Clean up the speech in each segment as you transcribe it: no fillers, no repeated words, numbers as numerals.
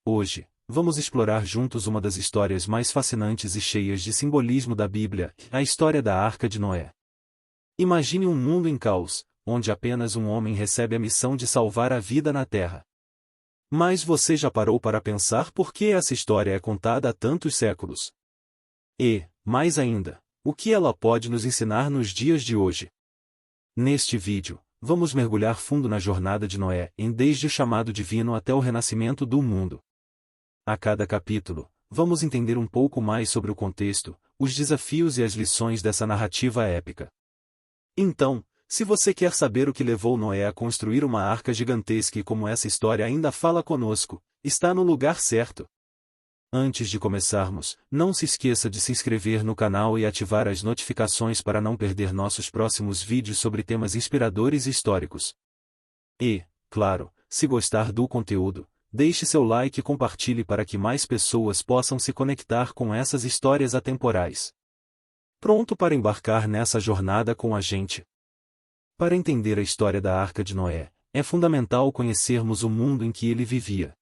Hoje, vamos explorar juntos uma das histórias mais fascinantes e cheias de simbolismo da Bíblia, a história da Arca de Noé. Imagine um mundo em caos, onde apenas um homem recebe a missão de salvar a vida na Terra. Mas você já parou para pensar por que essa história é contada há tantos séculos? E, mais ainda, o que ela pode nos ensinar nos dias de hoje? Neste vídeo, vamos mergulhar fundo na jornada de Noé, desde o chamado divino até o renascimento do mundo. A cada capítulo, vamos entender um pouco mais sobre o contexto, os desafios e as lições dessa narrativa épica. Então, se você quer saber o que levou Noé a construir uma arca gigantesca e como essa história ainda fala conosco, está no lugar certo. Antes de começarmos, não se esqueça de se inscrever no canal e ativar as notificações para não perder nossos próximos vídeos sobre temas inspiradores e históricos. E, claro, se gostar do conteúdo, deixe seu like e compartilhe para que mais pessoas possam se conectar com essas histórias atemporais. Pronto para embarcar nessa jornada com a gente? Para entender a história da Arca de Noé, é fundamental conhecermos o mundo em que ele vivia.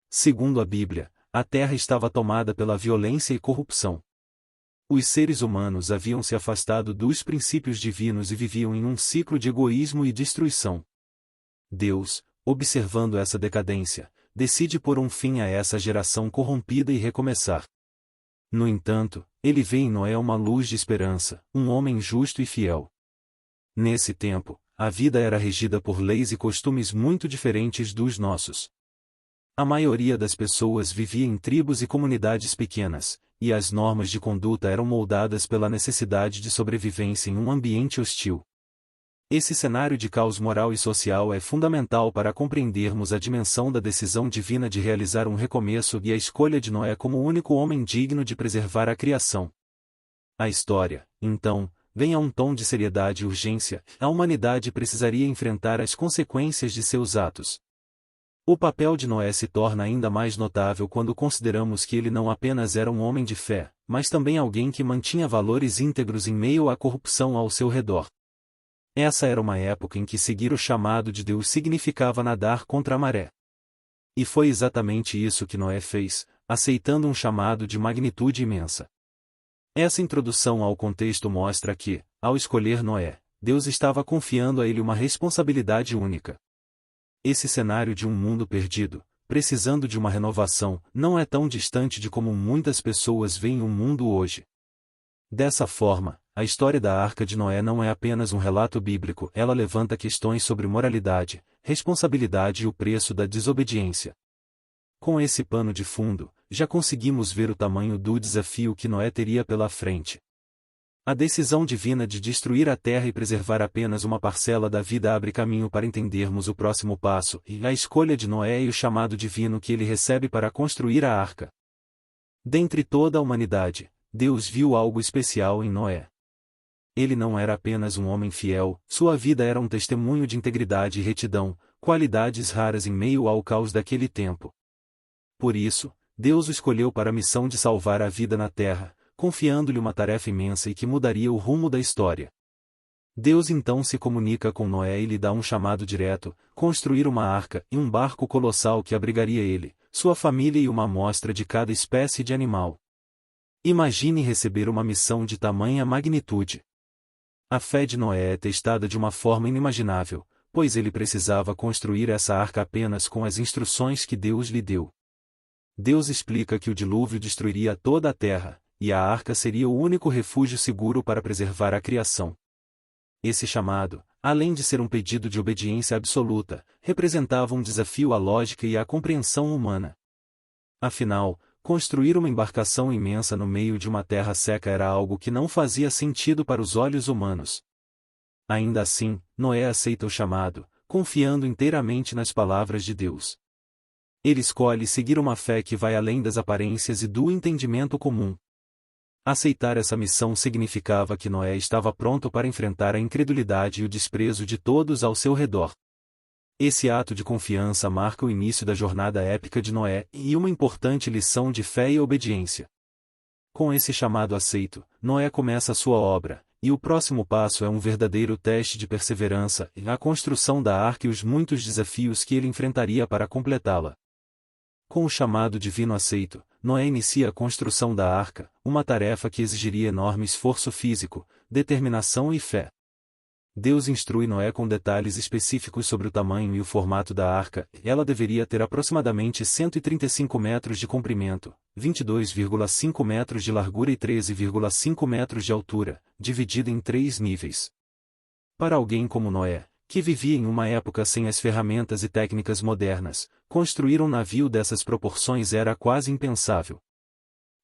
Segundo a Bíblia, a terra estava tomada pela violência e corrupção. Os seres humanos haviam se afastado dos princípios divinos e viviam em um ciclo de egoísmo e destruição. Deus, observando essa decadência, decide pôr um fim a essa geração corrompida e recomeçar. No entanto, ele vê em Noé uma luz de esperança, um homem justo e fiel. Nesse tempo, a vida era regida por leis e costumes muito diferentes dos nossos. A maioria das pessoas vivia em tribos e comunidades pequenas, e as normas de conduta eram moldadas pela necessidade de sobrevivência em um ambiente hostil. Esse cenário de caos moral e social é fundamental para compreendermos a dimensão da decisão divina de realizar um recomeço e a escolha de Noé como o único homem digno de preservar a criação. A história, então, vem a um tom de seriedade e urgência. A humanidade precisaria enfrentar as consequências de seus atos. O papel de Noé se torna ainda mais notável quando consideramos que ele não apenas era um homem de fé, mas também alguém que mantinha valores íntegros em meio à corrupção ao seu redor. Essa era uma época em que seguir o chamado de Deus significava nadar contra a maré. E foi exatamente isso que Noé fez, aceitando um chamado de magnitude imensa. Essa introdução ao contexto mostra que, ao escolher Noé, Deus estava confiando a ele uma responsabilidade única. Esse cenário de um mundo perdido, precisando de uma renovação, não é tão distante de como muitas pessoas veem o mundo hoje. Dessa forma, a história da Arca de Noé não é apenas um relato bíblico, ela levanta questões sobre moralidade, responsabilidade e o preço da desobediência. Com esse pano de fundo, já conseguimos ver o tamanho do desafio que Noé teria pela frente. A decisão divina de destruir a terra e preservar apenas uma parcela da vida abre caminho para entendermos o próximo passo, e a escolha de Noé e o chamado divino que ele recebe para construir a arca. Dentre toda a humanidade, Deus viu algo especial em Noé. Ele não era apenas um homem fiel, sua vida era um testemunho de integridade e retidão, qualidades raras em meio ao caos daquele tempo. Por isso, Deus o escolheu para a missão de salvar a vida na terra, confiando-lhe uma tarefa imensa e que mudaria o rumo da história. Deus então se comunica com Noé e lhe dá um chamado direto: construir uma arca e um barco colossal que abrigaria ele, sua família e uma amostra de cada espécie de animal. Imagine receber uma missão de tamanha magnitude. A fé de Noé é testada de uma forma inimaginável, pois ele precisava construir essa arca apenas com as instruções que Deus lhe deu. Deus explica que o dilúvio destruiria toda a terra, e a arca seria o único refúgio seguro para preservar a criação. Esse chamado, além de ser um pedido de obediência absoluta, representava um desafio à lógica e à compreensão humana. Afinal, construir uma embarcação imensa no meio de uma terra seca era algo que não fazia sentido para os olhos humanos. Ainda assim, Noé aceita o chamado, confiando inteiramente nas palavras de Deus. Ele escolhe seguir uma fé que vai além das aparências e do entendimento comum. Aceitar essa missão significava que Noé estava pronto para enfrentar a incredulidade e o desprezo de todos ao seu redor. Esse ato de confiança marca o início da jornada épica de Noé e uma importante lição de fé e obediência. Com esse chamado aceito, Noé começa a sua obra, e o próximo passo é um verdadeiro teste de perseverança, a construção da arca e os muitos desafios que ele enfrentaria para completá-la. Com o chamado divino aceito, Noé inicia a construção da arca, uma tarefa que exigiria enorme esforço físico, determinação e fé. Deus instrui Noé com detalhes específicos sobre o tamanho e o formato da arca. Ela deveria ter aproximadamente 135 metros de comprimento, 22,5 metros de largura e 13,5 metros de altura, dividida em 3 níveis. Para alguém como Noé, que vivia em uma época sem as ferramentas e técnicas modernas, construir um navio dessas proporções era quase impensável.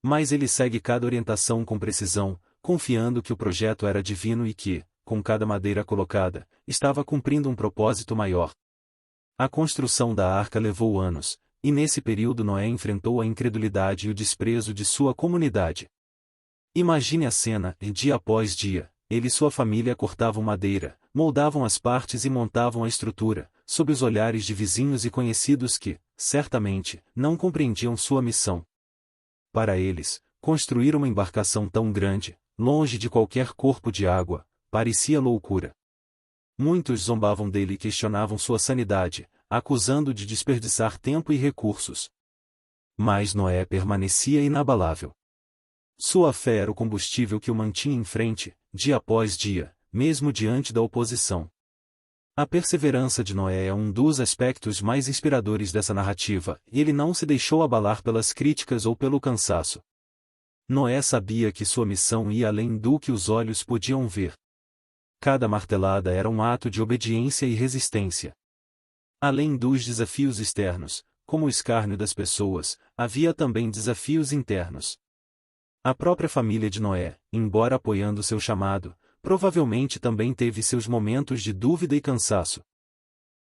Mas ele segue cada orientação com precisão, confiando que o projeto era divino e que, com cada madeira colocada, estava cumprindo um propósito maior. A construção da arca levou anos, e nesse período Noé enfrentou a incredulidade e o desprezo de sua comunidade. Imagine a cena, e dia após dia, ele e sua família cortavam madeira, moldavam as partes e montavam a estrutura, sob os olhares de vizinhos e conhecidos que, certamente, não compreendiam sua missão. Para eles, construir uma embarcação tão grande, longe de qualquer corpo de água, parecia loucura. Muitos zombavam dele e questionavam sua sanidade, acusando-o de desperdiçar tempo e recursos. Mas Noé permanecia inabalável. Sua fé era o combustível que o mantinha em frente, dia após dia, mesmo diante da oposição. A perseverança de Noé é um dos aspectos mais inspiradores dessa narrativa, e ele não se deixou abalar pelas críticas ou pelo cansaço. Noé sabia que sua missão ia além do que os olhos podiam ver. Cada martelada era um ato de obediência e resistência. Além dos desafios externos, como o escárnio das pessoas, havia também desafios internos. A própria família de Noé, embora apoiando seu chamado, provavelmente também teve seus momentos de dúvida e cansaço.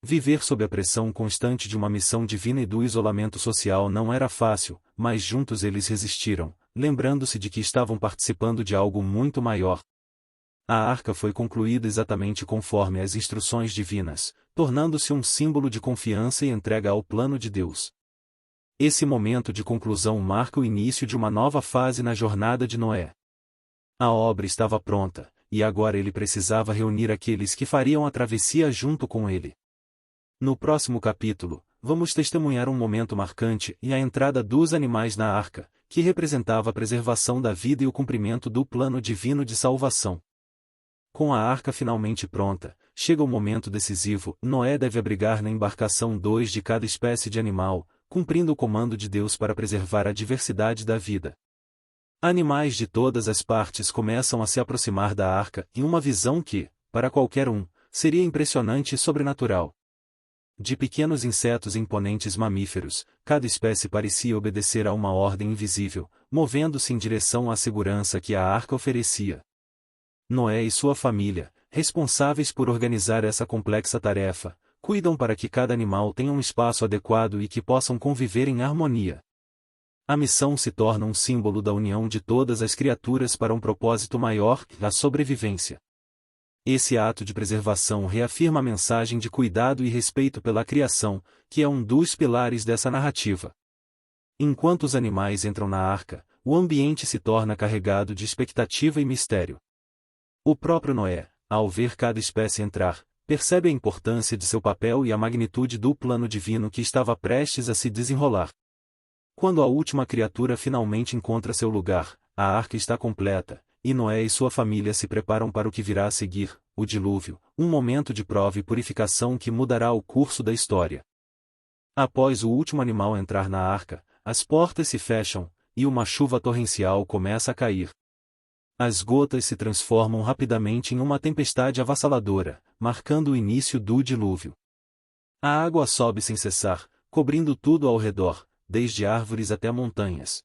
Viver sob a pressão constante de uma missão divina e do isolamento social não era fácil, mas juntos eles resistiram, lembrando-se de que estavam participando de algo muito maior. A arca foi concluída exatamente conforme as instruções divinas, tornando-se um símbolo de confiança e entrega ao plano de Deus. Esse momento de conclusão marca o início de uma nova fase na jornada de Noé. A obra estava pronta, e agora ele precisava reunir aqueles que fariam a travessia junto com ele. No próximo capítulo, vamos testemunhar um momento marcante e a entrada dos animais na arca, que representava a preservação da vida e o cumprimento do plano divino de salvação. Com a arca finalmente pronta, chega o momento decisivo. Noé deve abrigar na embarcação 2 de cada espécie de animal, cumprindo o comando de Deus para preservar a diversidade da vida. Animais de todas as partes começam a se aproximar da arca em uma visão que, para qualquer um, seria impressionante e sobrenatural. De pequenos insetos a imponentes mamíferos, cada espécie parecia obedecer a uma ordem invisível, movendo-se em direção à segurança que a arca oferecia. Noé e sua família, responsáveis por organizar essa complexa tarefa, cuidam para que cada animal tenha um espaço adequado e que possam conviver em harmonia. A missão se torna um símbolo da união de todas as criaturas para um propósito maior, a sobrevivência. Esse ato de preservação reafirma a mensagem de cuidado e respeito pela criação, que é um dos pilares dessa narrativa. Enquanto os animais entram na arca, o ambiente se torna carregado de expectativa e mistério. O próprio Noé, ao ver cada espécie entrar, percebe a importância de seu papel e a magnitude do plano divino que estava prestes a se desenrolar. Quando a última criatura finalmente encontra seu lugar, a arca está completa, e Noé e sua família se preparam para o que virá a seguir, o dilúvio, um momento de prova e purificação que mudará o curso da história. Após o último animal entrar na arca, as portas se fecham, e uma chuva torrencial começa a cair. As gotas se transformam rapidamente em uma tempestade avassaladora, marcando o início do dilúvio. A água sobe sem cessar, cobrindo tudo ao redor, desde árvores até montanhas.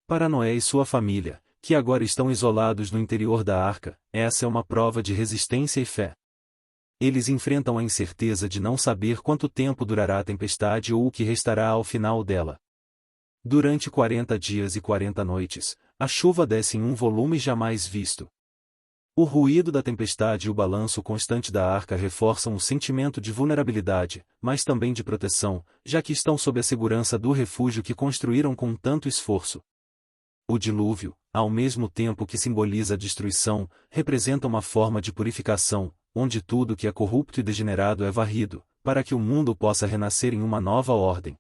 Para Noé e sua família, que agora estão isolados no interior da arca, essa é uma prova de resistência e fé. Eles enfrentam a incerteza de não saber quanto tempo durará a tempestade ou o que restará ao final dela. Durante 40 dias e 40 noites, a chuva desce em um volume jamais visto. O ruído da tempestade e o balanço constante da arca reforçam o sentimento de vulnerabilidade, mas também de proteção, já que estão sob a segurança do refúgio que construíram com tanto esforço. O dilúvio, ao mesmo tempo que simboliza a destruição, representa uma forma de purificação, onde tudo que é corrupto e degenerado é varrido, para que o mundo possa renascer em uma nova ordem.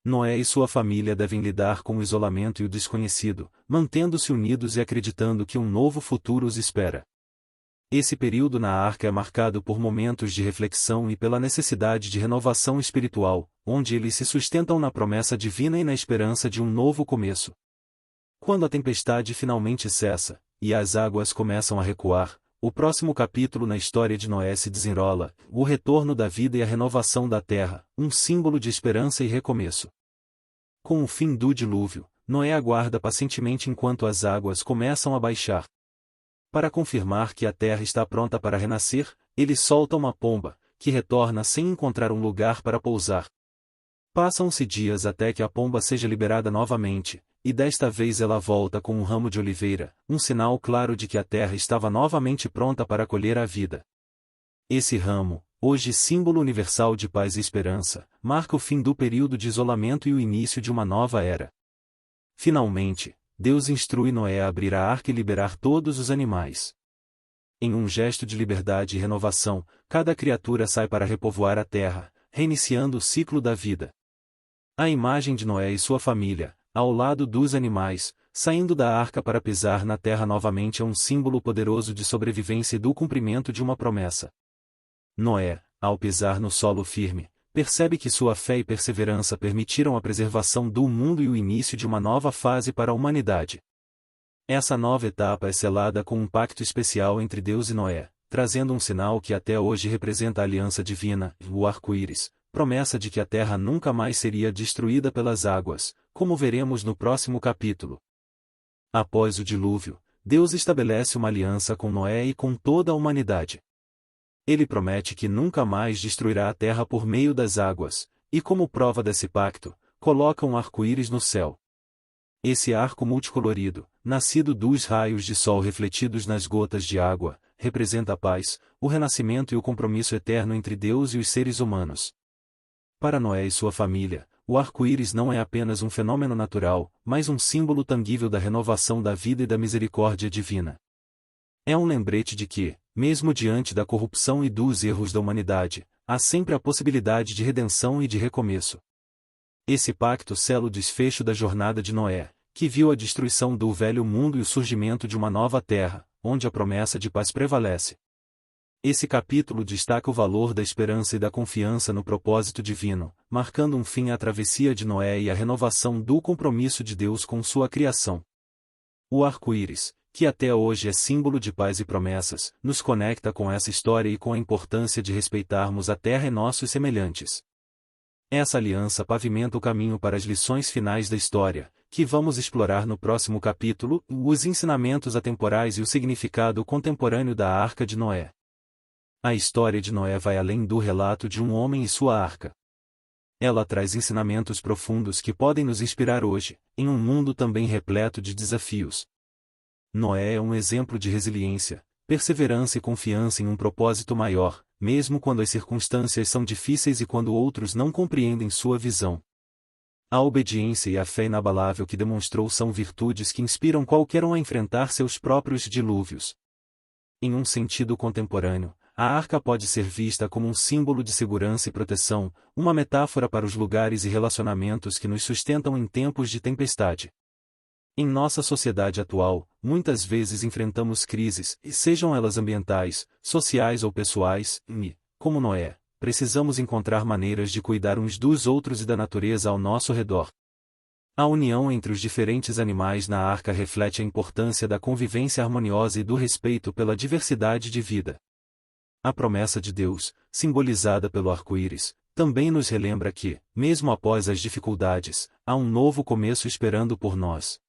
Noé e sua família devem lidar com o isolamento e o desconhecido, mantendo-se unidos e acreditando que um novo futuro os espera. Esse período na arca é marcado por momentos de reflexão e pela necessidade de renovação espiritual, onde eles se sustentam na promessa divina e na esperança de um novo começo. Quando a tempestade finalmente cessa, e as águas começam a recuar, o próximo capítulo na história de Noé se desenrola, o retorno da vida e a renovação da terra, um símbolo de esperança e recomeço. Com o fim do dilúvio, Noé aguarda pacientemente enquanto as águas começam a baixar. Para confirmar que a terra está pronta para renascer, ele solta uma pomba, que retorna sem encontrar um lugar para pousar. Passam-se dias até que a pomba seja liberada novamente, e desta vez ela volta com um ramo de oliveira, um sinal claro de que a terra estava novamente pronta para acolher a vida. Esse ramo, hoje símbolo universal de paz e esperança, marca o fim do período de isolamento e o início de uma nova era. Finalmente, Deus instrui Noé a abrir a arca e liberar todos os animais. Em um gesto de liberdade e renovação, cada criatura sai para repovoar a terra, reiniciando o ciclo da vida. A imagem de Noé e sua família, ao lado dos animais, saindo da arca para pisar na terra novamente é um símbolo poderoso de sobrevivência e do cumprimento de uma promessa. Noé, ao pisar no solo firme, percebe que sua fé e perseverança permitiram a preservação do mundo e o início de uma nova fase para a humanidade. Essa nova etapa é selada com um pacto especial entre Deus e Noé, trazendo um sinal que até hoje representa a aliança divina, o arco-íris, promessa de que a terra nunca mais seria destruída pelas águas, como veremos no próximo capítulo. Após o dilúvio, Deus estabelece uma aliança com Noé e com toda a humanidade. Ele promete que nunca mais destruirá a terra por meio das águas, e como prova desse pacto, coloca um arco-íris no céu. Esse arco multicolorido, nascido dos raios de sol refletidos nas gotas de água, representa a paz, o renascimento e o compromisso eterno entre Deus e os seres humanos. Para Noé e sua família, o arco-íris não é apenas um fenômeno natural, mas um símbolo tangível da renovação da vida e da misericórdia divina. É um lembrete de que, mesmo diante da corrupção e dos erros da humanidade, há sempre a possibilidade de redenção e de recomeço. Esse pacto sela o desfecho da jornada de Noé, que viu a destruição do velho mundo e o surgimento de uma nova terra, onde a promessa de paz prevalece. Esse capítulo destaca o valor da esperança e da confiança no propósito divino, marcando um fim à travessia de Noé e a renovação do compromisso de Deus com sua criação. O arco-íris, que até hoje é símbolo de paz e promessas, nos conecta com essa história e com a importância de respeitarmos a terra e nossos semelhantes. Essa aliança pavimenta o caminho para as lições finais da história, que vamos explorar no próximo capítulo, os ensinamentos atemporais e o significado contemporâneo da Arca de Noé. A história de Noé vai além do relato de um homem e sua arca. Ela traz ensinamentos profundos que podem nos inspirar hoje, em um mundo também repleto de desafios. Noé é um exemplo de resiliência, perseverança e confiança em um propósito maior, mesmo quando as circunstâncias são difíceis e quando outros não compreendem sua visão. A obediência e a fé inabalável que demonstrou são virtudes que inspiram qualquer um a enfrentar seus próprios dilúvios. Em um sentido contemporâneo, a arca pode ser vista como um símbolo de segurança e proteção, uma metáfora para os lugares e relacionamentos que nos sustentam em tempos de tempestade. Em nossa sociedade atual, muitas vezes enfrentamos crises, sejam elas ambientais, sociais ou pessoais, e, como Noé, precisamos encontrar maneiras de cuidar uns dos outros e da natureza ao nosso redor. A união entre os diferentes animais na arca reflete a importância da convivência harmoniosa e do respeito pela diversidade de vida. A promessa de Deus, simbolizada pelo arco-íris, também nos relembra que, mesmo após as dificuldades, há um novo começo esperando por nós.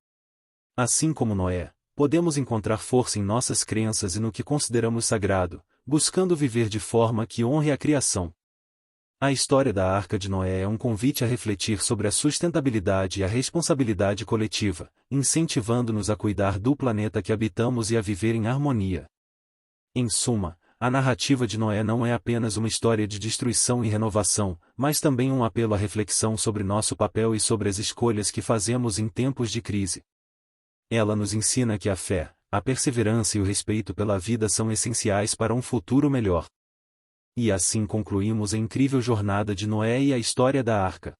Assim como Noé, podemos encontrar força em nossas crenças e no que consideramos sagrado, buscando viver de forma que honre a criação. A história da Arca de Noé é um convite a refletir sobre a sustentabilidade e a responsabilidade coletiva, incentivando-nos a cuidar do planeta que habitamos e a viver em harmonia. Em suma, a narrativa de Noé não é apenas uma história de destruição e renovação, mas também um apelo à reflexão sobre nosso papel e sobre as escolhas que fazemos em tempos de crise. Ela nos ensina que a fé, a perseverança e o respeito pela vida são essenciais para um futuro melhor. E assim concluímos a incrível jornada de Noé e a história da Arca.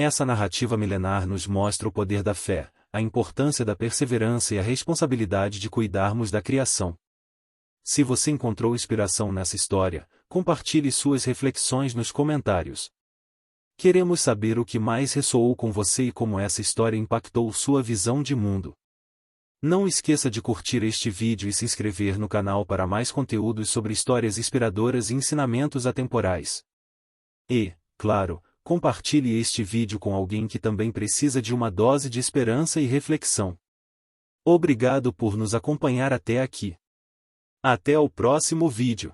Essa narrativa milenar nos mostra o poder da fé, a importância da perseverança e a responsabilidade de cuidarmos da criação. Se você encontrou inspiração nessa história, compartilhe suas reflexões nos comentários. Queremos saber o que mais ressoou com você e como essa história impactou sua visão de mundo. Não esqueça de curtir este vídeo e se inscrever no canal para mais conteúdos sobre histórias inspiradoras e ensinamentos atemporais. E, claro, compartilhe este vídeo com alguém que também precisa de uma dose de esperança e reflexão. Obrigado por nos acompanhar até aqui. Até o próximo vídeo.